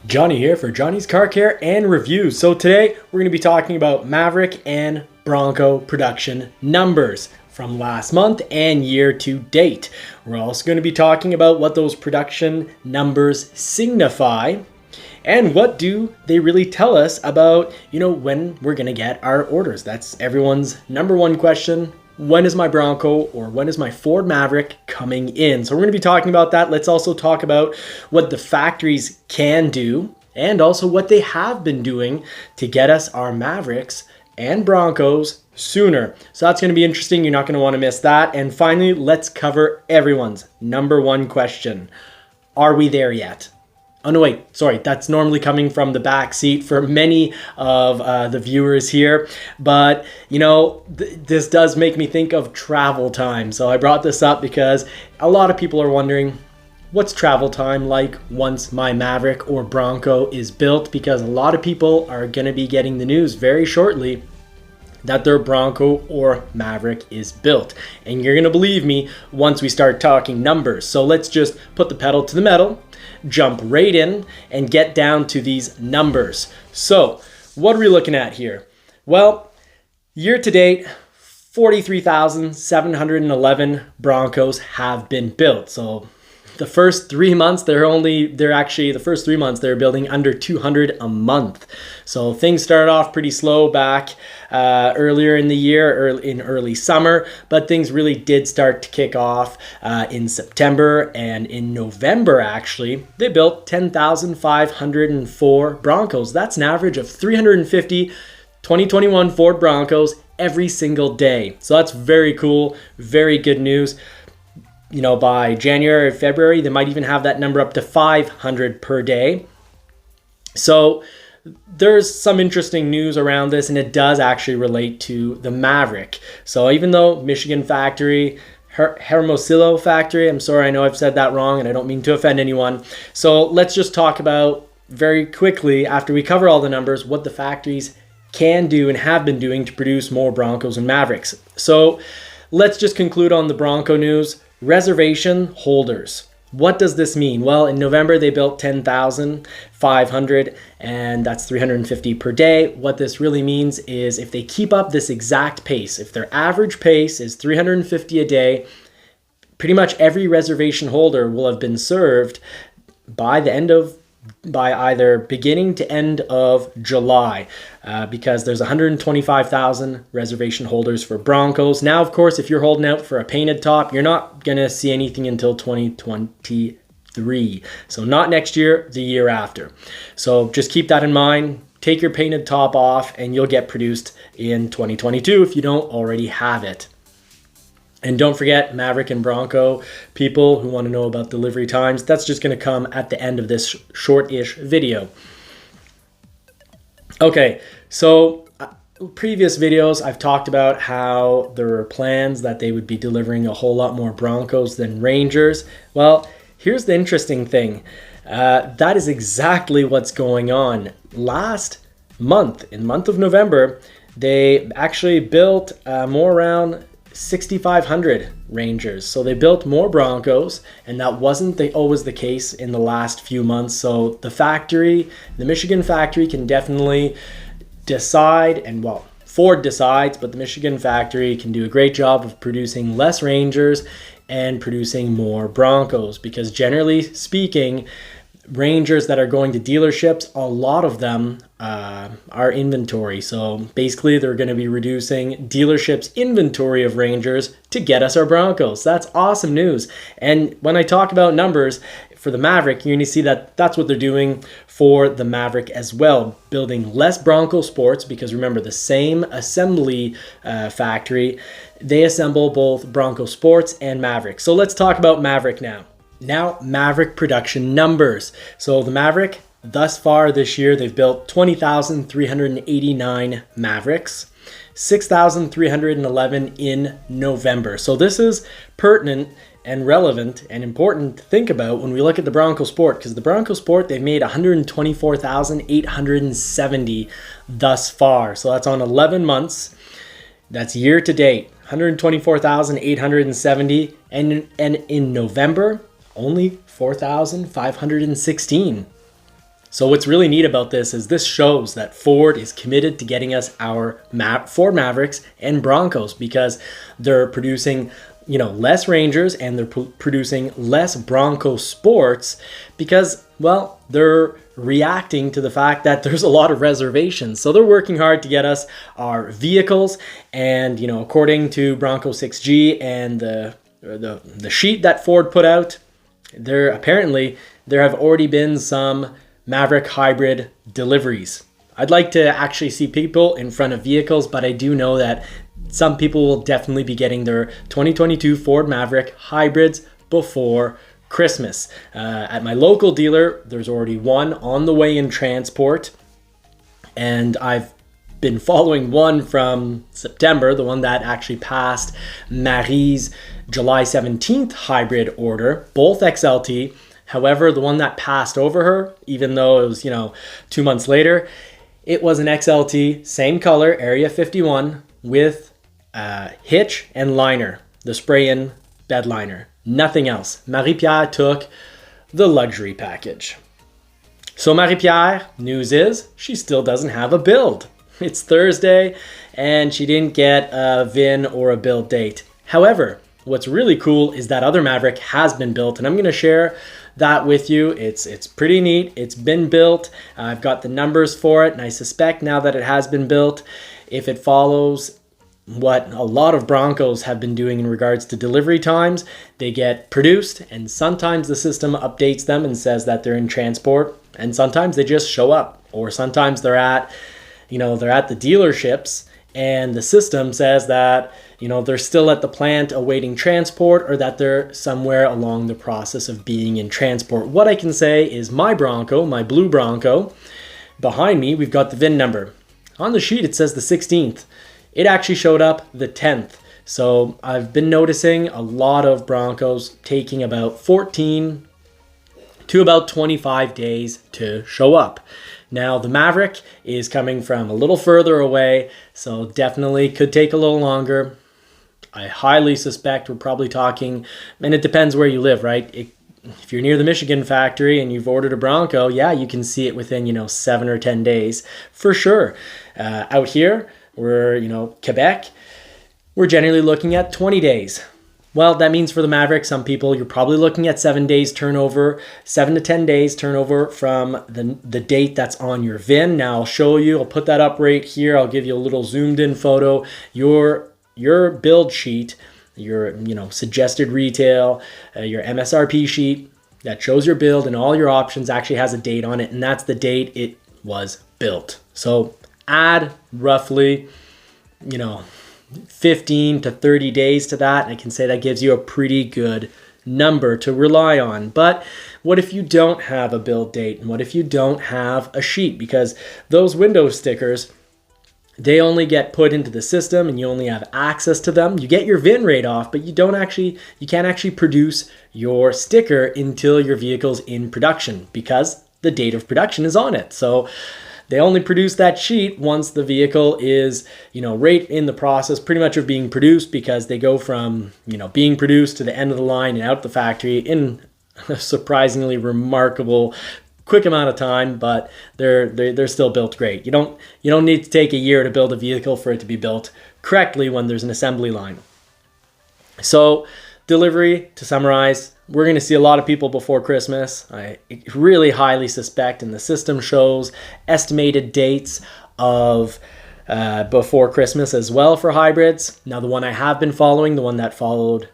Johnny here for Johnny's Car Care and Reviews. So today we're going to be talking about Maverick and Bronco production numbers from last month and year to date. We're also going to be talking about what those production numbers signify and what do they really tell us about, when we're going to get our orders. That's everyone's number one question. When is my Bronco or when is my Ford Maverick coming in? So we're going to be talking about that. Let's also talk about what the factories can do and also what they have been doing to get us our Mavericks and Broncos sooner. So that's going to be interesting. You're not going to want to miss that. And finally, let's cover everyone's number one question. Are we there yet? Oh, no, wait, sorry. That's normally coming from the back seat for many of the viewers here. But, this does make me think of travel time. So I brought this up because a lot of people are wondering, what's travel time like once my Maverick or Bronco is built? Because a lot of people are going to be getting the news very shortly that their Bronco or Maverick is built. And you're going to believe me once we start talking numbers. So let's just put the pedal to the metal, jump right in, and get down to these numbers. So what are we looking at here? Well, year to date, 43,711 Broncos have been built. So the first 3 months, they're building under 200 a month. So things started off pretty slow back earlier in the year, in early summer, but things really did start to kick off in September, and in November, actually, they built 10,504 Broncos. That's an average of 350 2021 Ford Broncos every single day. So that's very cool, very good news. By January or February, they might even have that number up to 500 per day. So there's some interesting news around this, and it does actually relate to the Maverick. So even though Michigan factory, Hermosillo factory, I'm sorry, I know I've said that wrong, and I don't mean to offend anyone. So let's just talk about very quickly, after we cover all the numbers, what the factories can do and have been doing to produce more Broncos and Mavericks. So let's just conclude on the Bronco news. Reservation holders. What does this mean? Well, in November, they built 10,500, and that's 350 per day. What this really means is if they keep up this exact pace, if their average pace is 350 a day, pretty much every reservation holder will have been served by either beginning to end of July, because there's 125,000 reservation holders for Broncos. Now, of course, if you're holding out for a painted top, you're not going to see anything until 2023. So not next year, the year after. So just keep that in mind. Take your painted top off and you'll get produced in 2022 if you don't already have it. And don't forget, Maverick and Bronco people who want to know about delivery times, that's just going to come at the end of this short-ish video. Okay, so previous videos, I've talked about how there were plans that they would be delivering a whole lot more Broncos than Rangers. Well, here's the interesting thing. That is exactly what's going on. Last month, in the month of November, they actually built more around 6,500 Rangers. So they built more Broncos, and that wasn't always the case in the last few months. So the Michigan factory can definitely decide, and well, Ford decides, but the Michigan factory can do a great job of producing less Rangers and producing more Broncos, because generally speaking, Rangers that are going to dealerships, a lot of them are inventory. So basically, they're going to be reducing dealerships' inventory of Rangers to get us our Broncos. That's awesome news. And when I talk about numbers for the Maverick, you're going to see that that's what they're doing for the Maverick as well, building less Bronco Sports, because remember, the same assembly factory, they assemble both Bronco Sports and Maverick. So let's talk about Maverick now. Now, Maverick production numbers. So the Maverick, thus far this year, they've built 20,389 Mavericks, 6,311 in November. So this is pertinent and relevant and important to think about when we look at the Bronco Sport, because the Bronco Sport, they've made 124,870 thus far. So that's on 11 months. That's year to date, 124,870. And in November, only 4,516. So what's really neat about this is this shows that Ford is committed to getting us our Ford Mavericks and Broncos, because they're producing, you know, less Rangers and they're producing less Bronco Sports because, well, they're reacting to the fact that there's a lot of reservations. So they're working hard to get us our vehicles. And, you know, according to Bronco 6G and the sheet that Ford put out, there have already been some Maverick hybrid deliveries. I'd like to actually see people in front of vehicles, but I do know that some people will definitely be getting their 2022 Ford Maverick hybrids before Christmas. At my local dealer, there's already one on the way in transport, and I've been following one from September, the one that actually passed Marie's July 17th hybrid order, both XLT. However, the one that passed over her, even though it was, you know, 2 months later, it was an XLT, same color, Area 51, with hitch and liner, the spray-in bed liner, nothing else. Marie-Pierre took the luxury package. So Marie-Pierre, news is, she still doesn't have a build. It's Thursday, and she didn't get a VIN or a build date. However, what's really cool is that other Maverick has been built, and I'm going to share that with you. It's pretty neat. It's been built. I've got the numbers for it, and I suspect now that it has been built, if it follows what a lot of Broncos have been doing in regards to delivery times, they get produced, and sometimes the system updates them and says that they're in transport, and sometimes they just show up, or sometimes they're at the dealerships, and the system says that, you know, they're still at the plant awaiting transport, or that they're somewhere along the process of being in transport. What I can say is my Bronco, my blue Bronco, behind me, we've got the VIN number. On the sheet, it says the 16th. It actually showed up the 10th. So I've been noticing a lot of Broncos taking about 14 to about 25 days to show up. Now, the Maverick is coming from a little further away, so definitely could take a little longer. I highly suspect we're probably talking, and it depends where you live, right? If you're near the Michigan factory and you've ordered a Bronco, yeah, you can see it within, 7 or 10 days for sure. Out here, we're, Quebec, we're generally looking at 20 days. Well, that means for the Maverick, some people, you're probably looking at 7 days turnover, 7 to 10 days turnover from the date that's on your VIN. Now, I'll show you, I'll put that up right here. I'll give you a little zoomed in photo. Your build sheet, your suggested retail, your MSRP sheet that shows your build and all your options actually has a date on it, and that's the date it was built. So add roughly, 15 to 30 days to that, and I can say that gives you a pretty good number to rely on. But what if you don't have a build date, and what if you don't have a sheet? Because those window stickers, they only get put into the system and you only have access to them. You get your VIN rate off, but you can't actually produce your sticker until your vehicle's in production, because the date of production is on it. So they only produce that sheet once the vehicle is, right in the process pretty much of being produced, because they go from, being produced to the end of the line and out the factory in a surprisingly remarkable quick amount of time, but they're still built great. You don't need to take a year to build a vehicle for it to be built correctly when there's an assembly line. So delivery, to summarize, we're going to see a lot of people before Christmas. I really highly suspect, and the system shows estimated dates of before Christmas as well for hybrids. Now, the one I have been following, the one that followed,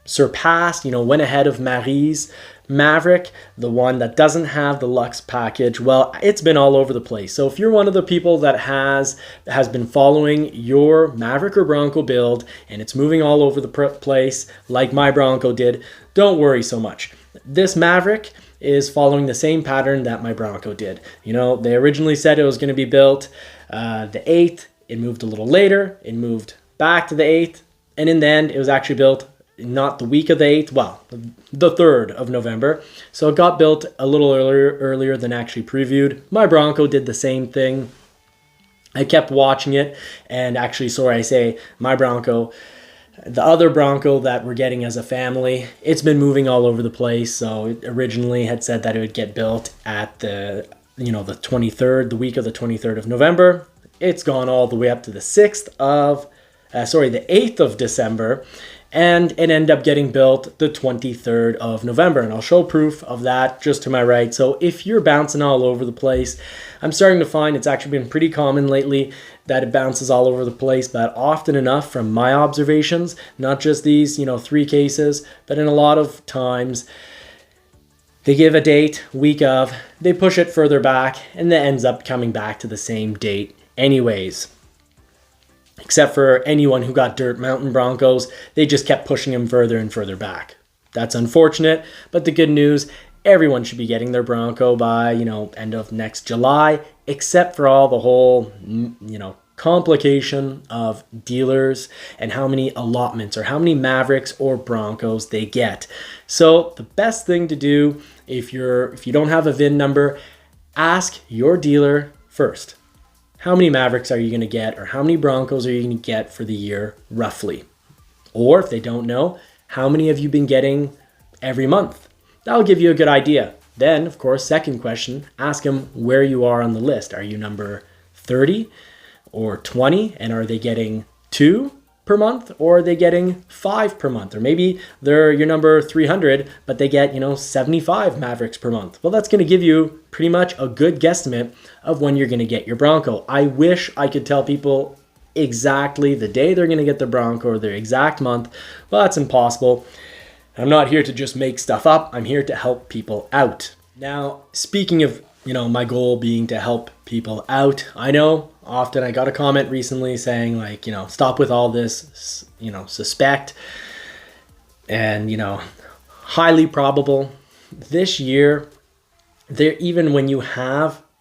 surpassed, went ahead of Marie's Maverick, the one that doesn't have the Luxe package, well, it's been all over the place. So if you're one of the people that has been following your Maverick or Bronco build and it's moving all over the place like my Bronco did, don't worry so much. This Maverick is following the same pattern that my Bronco did. They originally said it was going to be built the 8th. It moved a little later. It moved back to the 8th. And in the end, it was actually built not the week of the 8th, well, the 3rd of November. So it got built a little earlier than actually previewed. My Bronco did the same thing. I kept watching it, and actually, my Bronco The other Bronco that we're getting as a family, it's been moving all over the place. So it originally had said that it would get built at the 23rd, the week of the 23rd of November. It's gone all the way up to the 8th of December. And it ended up getting built the 23rd of November. And I'll show proof of that just to my right. So if you're bouncing all over the place, I'm starting to find it's actually been pretty common lately that it bounces all over the place, but often enough from my observations, not just these, 3 cases, but in a lot of times, they give a date, week of, they push it further back, and that ends up coming back to the same date anyways. Except for anyone who got dirt mountain Broncos, they just kept pushing them further and further back. That's unfortunate, but the good news, everyone should be getting their Bronco by, end of next July, except for all the whole, complication of dealers and how many allotments or how many Mavericks or Broncos they get. So the best thing to do if you don't have a VIN number, ask your dealer first. How many Mavericks are you going to get, or how many Broncos are you going to get for the year roughly? Or if they don't know, how many have you been getting every month? That'll give you a good idea. Then, of course, second question, ask them where you are on the list. Are you number 30 or 20? And are they getting 2 per month, or are they getting 5 per month? Or maybe they're your number 300, but they get, 75 Mavericks per month. Well, that's going to give you pretty much a good guesstimate of when you're going to get your Bronco. I wish I could tell people exactly the day they're going to get the Bronco or their exact month. Well, that's impossible. I'm not here to just make stuff up. I'm here to help people out. Now, speaking of, my goal being to help people out, I know often I got a comment recently saying stop with all this, suspect and, highly probable. This year, even when you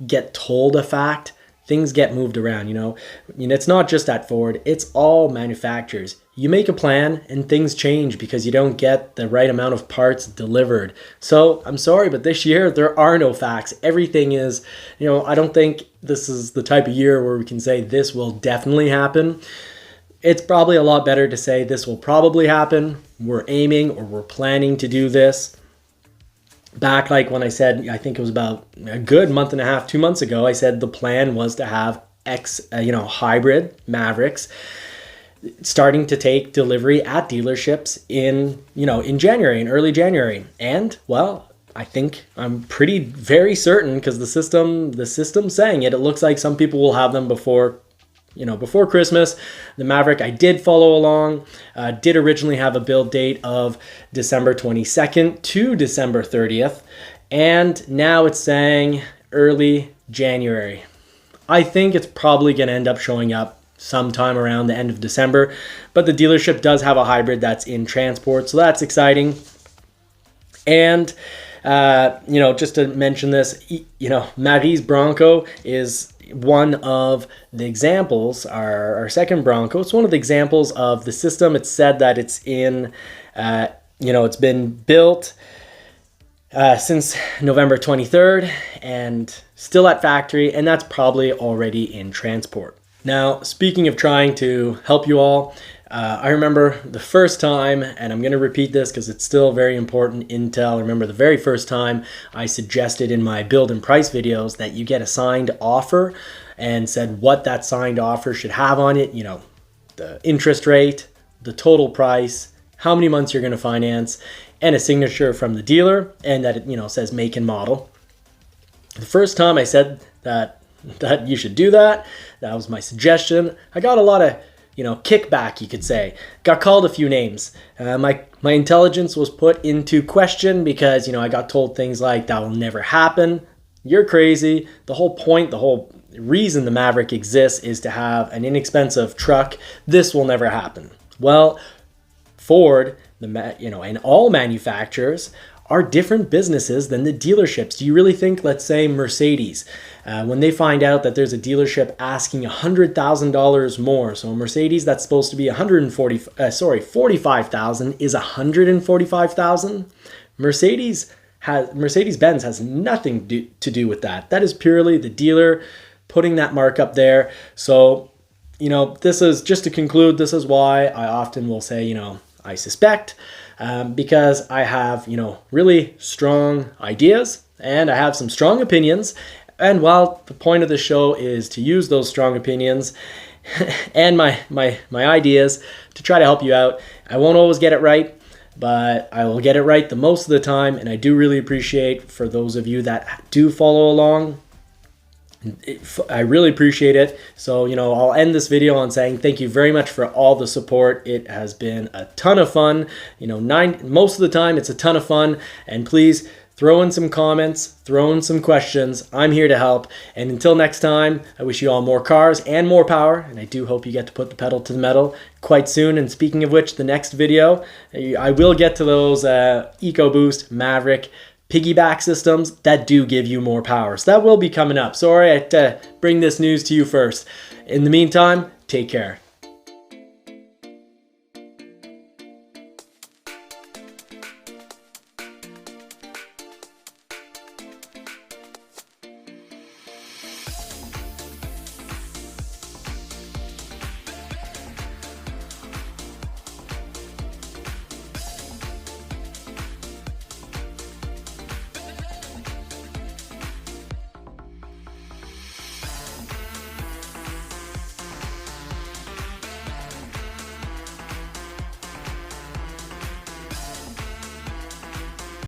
get told a fact, things get moved around, It's not just at Ford, it's all manufacturers. You make a plan and things change because you don't get the right amount of parts delivered. So I'm sorry, but this year there are no facts. Everything is, I don't think this is the type of year where we can say this will definitely happen. It's probably a lot better to say this will probably happen. We're aiming or we're planning to do this. Back when I said, I think it was about a good month and a half, 2 months ago, I said the plan was to have hybrid Mavericks starting to take delivery at dealerships in January, in early January. And well, I'm very certain because the system's saying it looks like some people will have them before Christmas. The Maverick, I did follow along, did originally have a build date of December 22nd to December 30th. And now it's saying early January. I think it's probably going to end up showing up sometime around the end of December, but the dealership does have a hybrid that's in transport, so that's exciting. And just to mention this, Marie's Bronco is one of the examples. Our second Bronco, it's one of the examples of the system. It's said that it's in it's been built since November 23rd and still at factory, and that's probably already in transport. Now, speaking of trying to help you all, I remember the first time, and I'm going to repeat this because it's still very important intel. I remember the very first time I suggested in my build and price videos that you get a signed offer and said what that signed offer should have on it, the interest rate, the total price, how many months you're going to finance, and a signature from the dealer, and that it, says make and model. The first time I said that you should do that, that was my suggestion, I got a lot of kickback, you could say. Got called a few names. My intelligence was put into question because, I got told things like, that will never happen. You're crazy. The whole point, the whole reason the Maverick exists is to have an inexpensive truck. This will never happen. Well, Ford, and all manufacturers are different businesses than the dealerships. Do you really think, let's say Mercedes, when they find out that there's a dealership asking $100,000 more, so a Mercedes that's supposed to be $45,000 is $145,000? Mercedes-Benz has nothing to do with that. That is purely the dealer putting that mark up there. So this is just to conclude. This is why I often will say, I suspect, because I have, really strong ideas and I have some strong opinions. And while the point of the show is to use those strong opinions and my ideas to try to help you out, I won't always get it right, but I will get it right the most of the time. And I do really appreciate for those of you that do follow along. I really appreciate it. So, I'll end this video on saying thank you very much for all the support. It has been a ton of fun. Most of the time it's a ton of fun. And please throw in some comments, throw in some questions. I'm here to help. And until next time, I wish you all more cars and more power. And I do hope you get to put the pedal to the metal quite soon. And speaking of which, the next video, I will get to those EcoBoost Maverick piggyback systems that do give you more power. So that will be coming up. Sorry I had to bring this news to you first. In the meantime, take care.